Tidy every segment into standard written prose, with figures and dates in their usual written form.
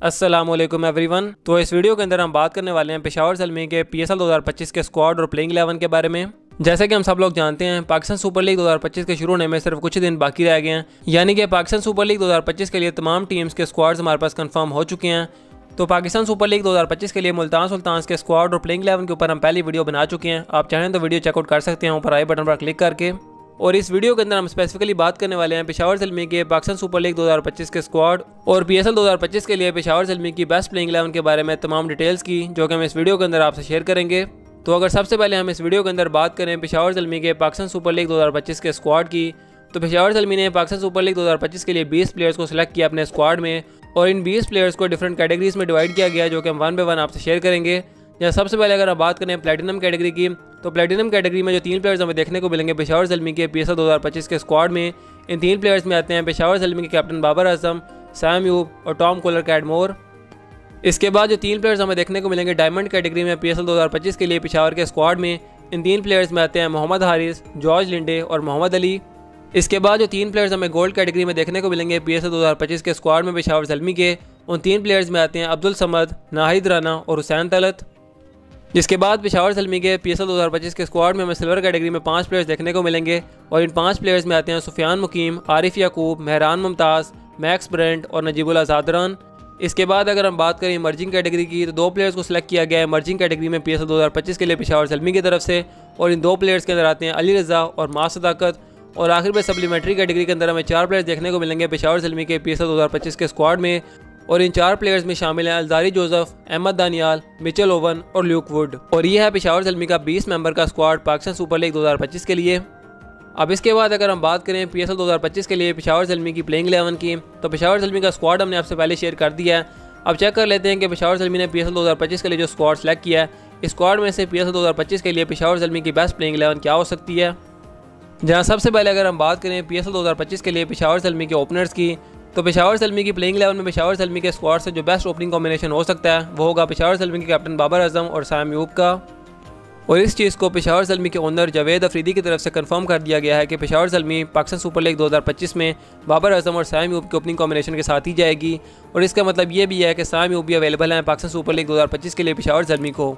अस्सलामुअलैकुम एवरीवन। तो इस वीडियो के अंदर हम बात करने वाले हैं पेशावर ज़ल्मी के PSL 2025 के स्क्वाड और प्लेइंग 11 के बारे में। जैसे कि हम सब लोग जानते हैं, पाकिस्तान सुपर लीग 2025 के शुरू होने में सिर्फ कुछ ही दिन बाकी रह गए हैं, यानी कि पाकिस्तान सुपर लीग 2025 के लिए तमाम टीम्स के स्क्वाड्स हमारे पास कंफर्म हो चुके हैं। तो पाकिस्तान सुपर लीग 2025 के लिए मुल्तान सुल्तान्स के स्क्वाड और प्लेइंग 11 के ऊपर हम पहली वीडियो बना चुके हैं। आप चाहें तो वीडियो चेकआउट कर सकते हैं ऊपर आई बटन पर क्लिक करके। और इस वीडियो के अंदर हम स्पेसिफिकली बात करने वाले हैं पेशावर ज़ल्मी के पाकिस्तान सुपर लीग 2025 के स्क्वाड और PSL 2025 के लिए पेशावर ज़ल्मी की बेस्ट प्लेइंग 11 के बारे में तमाम डिटेल्स की, जो कि हम इस वीडियो के अंदर आपसे शेयर करेंगे। तो अगर सबसे पहले हम इस वीडियो के अंदर बात करें पेशावर ज़ल्मी के पाकिस्तान सुपर लीग 2025 के स्क्वाड की, तो पेशावर ज़ल्मी ने पाकिस्तान सुपर लीग 2025 के लिए 20 प्लेयर्स को सिलेक्ट किया अपने स्क्वाड में, और इन 20 प्लेयर्स को डिफरेंट कैटेगरीज में डिवाइड किया गया, जो कि हम वन बाय वन आपसे शेयर करेंगे। या सबसे पहले अगर हम बात करें प्लेटिनम कैटेगरी की, तो प्लेटिनम कैटेगरी में जो 3 प्लेयर्स हमें देखने को मिलेंगे पेशावर ज़ल्मी के PSL 2025 के स्क्वाड में, इन 3 प्लेयर्स में आते हैं पेशावर ज़ल्मी के कैप्टन बाबर आजम, सैम यूब और टॉम कोलर कैडमोर। इसके बाद जो 3 प्लेयर्स हमें देखने को मिलेंगे डायमंड कैटेगरी में PSL 2025 के लिए पेशावर के स्क्वाड में, इन 3 प्लेयर्स में आते हैं मोहम्मद हारिस, जॉर्ज लिंडे और मोहम्मद अली। इसके बाद जो 3 प्लेयर्स हमें गोल्ड कैटेगरी में देखने को मिलेंगे PSL 2025 के स्क्वाड में पेशावर ज़ल्मी के, उन 3 प्लेयर्स में आते हैं अब्दुल समद, नाहिद राना और हुसैन तलत। जिसके बाद पेशावर ज़ल्मी के PSL 2025 के स्क्वाड में हमें सिल्वर कैटेगरी में 5 प्लेयर्स देखने को मिलेंगे, और इन 5 प्लेयर्स में आते हैं सुफियान मुकीम, आरिफ याकूब, मेहरान मुमताज़, मैक्स ब्रेंट और नजीबुल आज़ादरान। इसके बाद अगर हम बात करें इमर्जिंग कैटेगरी की, तो 2 प्लेयर्स को सिलेक्ट किया गया है इमर्जिंग कैटेगरी में PSL 2025 के लिए पेशावर ज़ल्मी की तरफ से, और इन 2 प्लेयर्स के अंदर आते हैं अली रज़ा और मास सदाकत। और आखिर में सप्लीमेंट्री कैटेगरी के अंदर हमें 4 प्लेयर्स देखने को मिलेंगे पेशावर ज़ल्मी के PSL 2025 के स्क्वाड में, और इन 4 प्लेयर्स में शामिल हैं Alzarri Joseph, Ahmed Daniyal, Mitchell Owen और ल्यूक वुड। और ये है पेशावर ज़ल्मी का 20 मेंबर का स्क्वाड पाकिस्तान सुपर लीग 2025 के लिए। अब इसके बाद अगर हम बात करें PSL 2025 के लिए पेशावर ज़ल्मी की प्लेइंग 11 की, तो पेशावर ज़ल्मी का स्क्वाड हमने आपसे पहले शेयर कर दिया है। अब चेक कर लेते हैं कि पेशावर ज़ल्मी ने PSL 2025 के लिए जो स्क्वाड सेलेक्ट किया है, इस स्क्वाड में से PSL 2025 के लिए पेशावर ज़ल्मी की बेस्ट प्लेइंग 11 क्या हो सकती है। जहाँ सबसे पहले अगर हम बात करें PSL 2025 के लिए पेशावर ज़ल्मी के ओपनर्स की, तो पेशावर ज़ल्मी की प्लेइंग 11 में पेशावर ज़ल्मी के स्क्वाड से जो बेस्ट ओपनिंग कॉम्बिनेशन हो सकता है वो होगा पेशावर ज़ल्मी के कैप्टन बाबर आजम और सैम यूब का। और इस चीज़ को पेशावर ज़ल्मी के ओनर जावेद अफरीदी की तरफ से कंफर्म कर दिया गया है कि पेशावर ज़ल्मी पाकिस्तान सुपर लीग 2025 में बाबर आजम और सैम यूब की ओपनिंग कॉम्बिनेशन के साथ ही जाएगी। और इसका मतलब ये भी है कि सैम यूब भी अवेलेबल हैं पाकिस्तान सुपर लीग 2025 के लिए पेशावर ज़ल्मी को।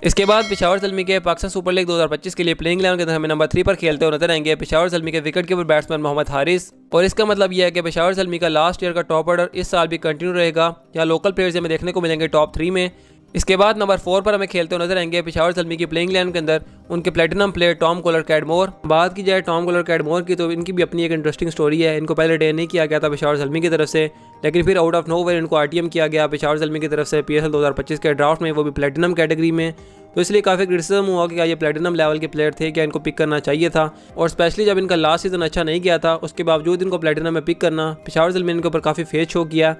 इसके बाद पेशावर ज़ल्मी के पाकिस्तान सुपर लीग 2025 के लिए प्लेइंग 11 के अंदर हमें नंबर 3 पर खेलते हुए नजर आएंगे पेशावर ज़ल्मी के wicket keeper batsman Mohammad Haris. और इसका मतलब यह है कि पेशावर ज़ल्मी का लास्ट ईयर का टॉप ऑर्डर इस साल भी कंटिन्यू रहेगा। यहाँ लोकल प्लेयर्स हमें देखने को मिलेंगे टॉप 3 में। इसके बाद नंबर 4 पर हमें खेलते हुए नजर आएंगे पेशावर ज़ल्मी की प्लेइंग 11 के अंदर उनके platinum player Tom collar Cadmore. बात की जाए टॉम कोलर कैडमोर की, तो इनकी भी अपनी एक इंटरेस्टिंग स्टोरी है। इनको पहले डे नहीं किया गया था पेशावर ज़ल्मी की तरफ से, लेकिन फिर आउट ऑफ नोवेयर इनको RTM किया गया पेशावर ज़ल्मी की तरफ से PSL 2025 के ड्राफ्ट में, वो भी प्लेटिनम कैटेगरी में। तो इसलिए काफ़ी क्रिटिसिज्म हुआ कि क्या ये प्लेटिनम लेवल के प्लेयर थे, क्या इनको पिक करना चाहिए था। और स्पेशली जब इनका लास्ट सीजन अच्छा नहीं गया था, उसके बावजूद इनको प्लेटिनम में पिक करना, पेशावर ज़ल्मी ने इनके ऊपर काफ़ी फेस शो किया।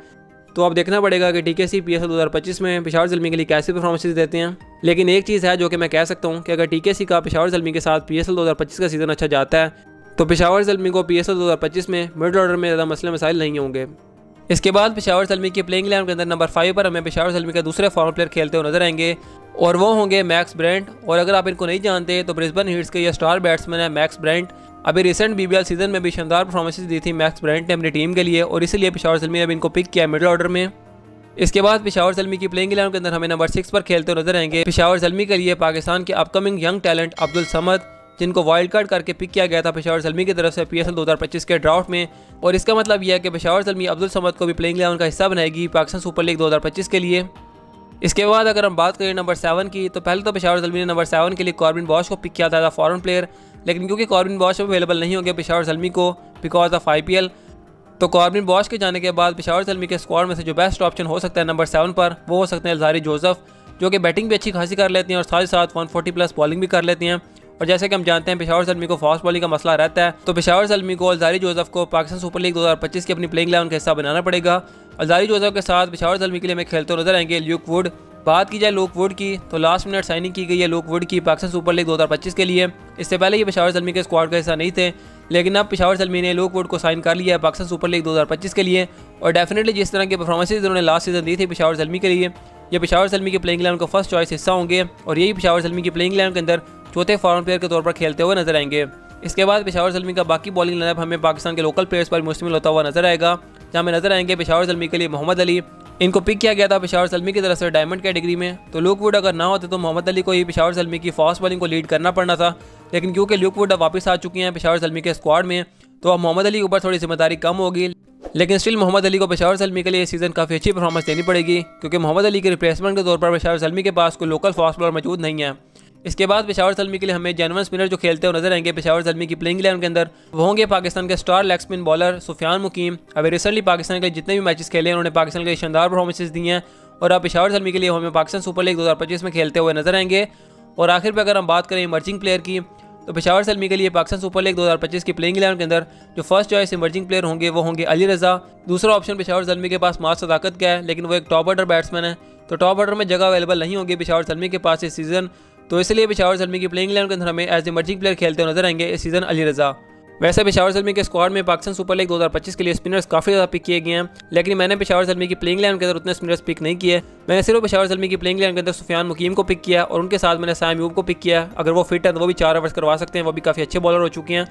तो अब देखना पड़ेगा कि TKC PSL 2025 में पेशावर ज़ल्मी के लिए कैसी परफॉर्मेंसेस देते हैं। लेकिन एक चीज़ है जो कि मैं कह सकता हूँ कि अगर TKC का पेशावर ज़ल्मी के साथ PSL 2025 का सीज़न अच्छा जाता है, तो पेशावर ज़ल्मी को PSL 2025 में मिडल ऑर्डर में ज़्यादा मसले मसाइल नहीं होंगे। इसके बाद पेशावर ज़ल्मी की प्लेइंग 11 के अंदर नंबर 5 पर हमें पेशावर ज़ल्मी के दूसरे फॉर्म प्लेयर खेलते हुए नजर आएंगे, और वो होंगे मैक्स ब्रेंट। और अगर आप इनको नहीं जानते, तो ब्रिस्बेन हीट्स के ये स्टार बैट्समैन है मैक्स ब्रेंट। अभी रिसेंट BBL सीजन में भी शानदार परफॉर्मेंसेस दी थी मैक्स ब्रेंट ने अपनी टीम के लिए, और इसीलिए पेशावर ज़ल्मी ने भी इनको पिक किया मिडल ऑर्डर में। इसके बाद पेशावर ज़ल्मी की प्लेइंग 11 के अंदर हमें नंबर 6 पर खेलते हुए नजर आएंगे पेशावर ज़ल्मी के लिए पाकिस्तान के upcoming young talent Abdul Samad, जिनको वाइल्ड कार्ड करके पिक किया गया था पेशावर ज़ल्मी की तरफ से PSL 2025 के ड्राफ्ट में। और इसका मतलब यह है कि पेशावर ज़ल्मी अब्दुल समद को भी प्लेइंग 11 का हिस्सा बनाएगी पाकिस्तान सुपर लीग 2025 के लिए। इसके बाद अगर हम बात करें नंबर 7 की, तो पहले तो पेशावर ज़ल्मी ने नंबर 7 के लिए कॉर्बिन बॉश को पिक किया था फॉरेन प्लेयर, लेकिन क्योंकि कॉर्बिन बॉश अवेलेबल नहीं होंगे पेशावर ज़ल्मी को बिकॉज ऑफ IPL, तो कॉर्बिन बॉश के जाने के बाद पेशावर ज़ल्मी के स्क्वाड में से जो बेस्ट ऑप्शन हो सकता है नंबर 7 पर, वो हो सकते हैं अलजारी जोसेफ, जो कि बैटिंग भी अच्छी खासी कर लेती हैं और साथ ही साथ 140+ बॉलिंग भी कर लेती हैं। और जैसे कि हम जानते हैं पेशावर ज़ल्मी को फास्ट बॉलिंग का मसला रहता है, तो पेशावर ज़ल्मी को अलजारी जोसेफ को पाकिस्तान सुपर लीग 2025 की अपनी प्लेइंग 11 का हिस्सा बनाना पड़ेगा। अलजारी जोसेफ के साथ पेशावर ज़ल्मी के लिए हमें खेलते नजर आएंगे ल्यूक वुड। बात की जाए ल्यूक वुड की, तो लास्ट मिनट साइनिंग की गई है ल्यूक वुड की पाकिस्तान सुपर लीग 2025 के लिए। इससे पहले ये पेशावर ज़ल्मी के स्क्वाड का हिस्सा नहीं थे, लेकिन अब पेशावर ज़ल्मी ने ल्यूक वुड को साइन कर लिया है पाकिस्तान सुपर लीग 2025 के लिए। और डेफिनेटली जिस तरह की परफॉर्मेंसेज उन्होंने लास्ट सीजन दी थी पेशावर ज़ल्मी के लिए, ये पेशावर ज़ल्मी की प्लेइंग 11 का फर्स्ट चॉइस हिस्सा होंगे, और यही पेशावर ज़ल्मी की प्लेइंग 11 के अंदर चौथे फॉरन प्लेयर के तौर पर खेलते हुए नजर आएंगे। इसके बाद पेशावर ज़ल्मी का बाकी बॉलिंग लाइनअप हमें पाकिस्तान के लोकल प्लेयर्स पर मुश्तमिल होता हुआ नजर आएगा, जहाँ में नजर आएंगे पेशावर ज़ल्मी के लिए मोहम्मद अली, इनको पिक किया गया था पेशावर ज़ल्मी की तरफ से डायमंड कैटेगरी में। तो लुक वुड अगर ना होते तो मोहम्मद अली को ही पेशावर ज़ल्मी की फास्ट बॉलिंग को लीड करना पड़ना था, लेकिन क्योंकि लुक वुड अब वापस आ चुकी हैं पेशावर ज़ल्मी के स्क्वाड में, तो अब मोहम्मद अली के ऊपर थोड़ी जिम्मेदारी कम होगी। लेकिन स्टिल मोहम्मद अली को पेशावर ज़ल्मी के लिए इस सीज़न काफ़ी अच्छी परफॉर्मेंस देनी पड़ेगी, क्योंकि मोहम्मद अली के रिप्लेसमेंट के तौर पर पेशावर ज़ल्मी के पास कोई लोकल फास्ट बॉलर मौजूद नहीं है। इसके बाद पेशावर ज़ल्मी के लिए हमें जेन्युइन स्पिनर जो खेलते हुए नजर आएंगे पेशावर ज़ल्मी की प्लेइंग 11 के अंदर, वो होंगे पाकिस्तान के star leg spin bowler Sufiyan Muqeem. अभी रिसेंटली पाकिस्तान के जितने भी मैचेस खेले हैं उन्होंने पाकिस्तान के लिए शानदार परफॉर्मेंसेस दी हैं, और अब पेशावर ज़ल्मी के लिए हमें पाकिस्तान सुपर लीग 2025 में खेलते हुए नजर आएंगे। और आखिर पर अगर हम बात करें इमर्जिंग प्लेयर की, तो पेशावर ज़ल्मी के लिए पाकिस्तान सुपर लीग 2025 की प्लेइंग 11 के अंदर जो फर्स्ट चॉइस इमर्जिंग प्लेयर होंगे वो होंगे अली रज़ा। दूसरा ऑप्शन पेशावर ज़ल्मी के पास मास सदाकत का है, लेकिन वो एक टॉप ऑर्डर बैट्समैन है, तो टॉप ऑर्डर में जगह अवेलेबल नहीं होगी पेशावर ज़ल्मी के पास इस सीज़न। तो इसलिए पेशावर ज़ल्मी की प्लेइंग 11 के अंदर हमें एज इमर्जिंग प्लेयर खेलते हुए नजर आएंगे इस सीज़न अली रज़ा। वैसे पेशावर ज़ल्मी के स्क्वाड में पाकिस्तान सुपर लीग 2025 के लिए स्पिनर्स काफ़ी ज़्यादा पिक किए गए हैं, लेकिन मैंने पेशावर ज़ल्मी की प्लेइंग 11 के अंदर उतने स्पिनर्स पिक नहीं किए। मैंने सिर्फ पेशावर ज़ल्मी की प्लेइंग 11 के अंदर सुफियान मुकीम को पिक किया, और उनके साथ मैंने साइम अयूब को पिक किया। अगर वो फिट है तो वो भी 4 ओवर्स करवा सकते हैं, वो भी काफ़ी अच्छे बॉलर हो चुके हैं।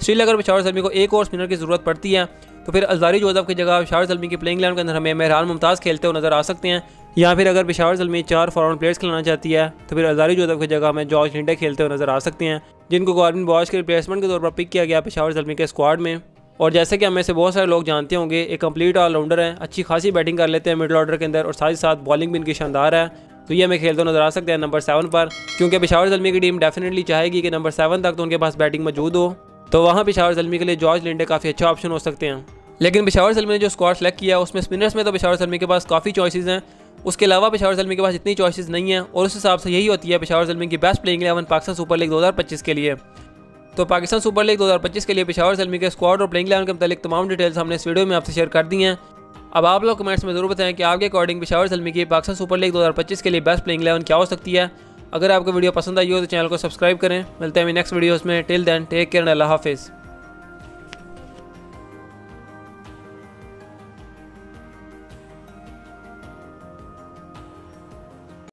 स्टिल अगर पेशावर ज़ल्मी को एक और स्पिनर की ज़रूरत पड़ती है तो फिर अज़ारी जोसेफ की जगह पेशावर ज़ल्मी की प्लेइंग 11 के अंदर हमें मेहरान मुमताज़ खेलते हुए नजर आ सकते हैं, या फिर अगर पेशावर ज़ल्मी 4 फॉरवर्ड प्लेयर्स खिलाना चाहती है तो फिर अज़ारी जोसेफ की जगह हमें जॉर्ज लिंडे खेलते हुए नजर आ सकते हैं, जिनको गॉर्डन बॉश के रिप्लेसमेंट के तौर पर पिक किया गया पेशावर ज़ल्मी के स्क्वाड में। और जैसे कि हमें से बहुत सारे लोग जानते होंगे, एक कंप्लीट ऑलराउंडर है, अच्छी खासी बैटिंग कर लेते हैं मिडल ऑर्डर के अंदर, और साथ ही साथ बॉलिंग भी इनकी शानदार है। तो ये हमें खेलते नजर आ सकते हैं नंबर 7 पर, क्योंकि पेशावर ज़ल्मी की टीम डेफिनेटली चाहेगी कि नंबर 7 तक तो उनके पास बैटिंग मौजूद हो, तो वहाँ पेशावर ज़ल्मी के लिए जॉर्ज लिंडे काफ़ी अच्छा ऑप्शन हो सकते हैं। लेकिन पेशावर ज़ल्मी ने जो स्क्वाड सेलेक्ट किया उसमें स्पिनर्स में तो पेशावर ज़ल्मी के पास काफ़ी चॉइसेस हैं, उसके अलावा पेशावर ज़ल्मी के पास इतनी चॉइसेस नहीं है, और उस हिसाब से यही होती है पेशावर ज़ल्मी की best playing 11 Pakistan super league 2025 के लिए। तो पाकिस्तान सुपर लीग 2025 के लिए पेशावर ज़ल्मी के स्क्वाड और प्लेइंग 11 के मुतालिक तमाम डिटेल्स हमने इस वीडियो में आपसे शेयर कर दी हैं। अब आप लोग कमेंट्स में ज़रूर बताएं कि आपके अकॉर्डिंग पेशावर ज़ल्मी की पाकिस्तान सुपर लीग 2025 के लिए बेस्ट प्लेइंग 11 क्या हो सकती है। अगर आपको वीडियो पसंद आई हो तो चैनल को सब्सक्राइब करें। मिलते हैं नेक्स्ट वीडियोज़ में। Till then take care and अल्लाह हाफिज़।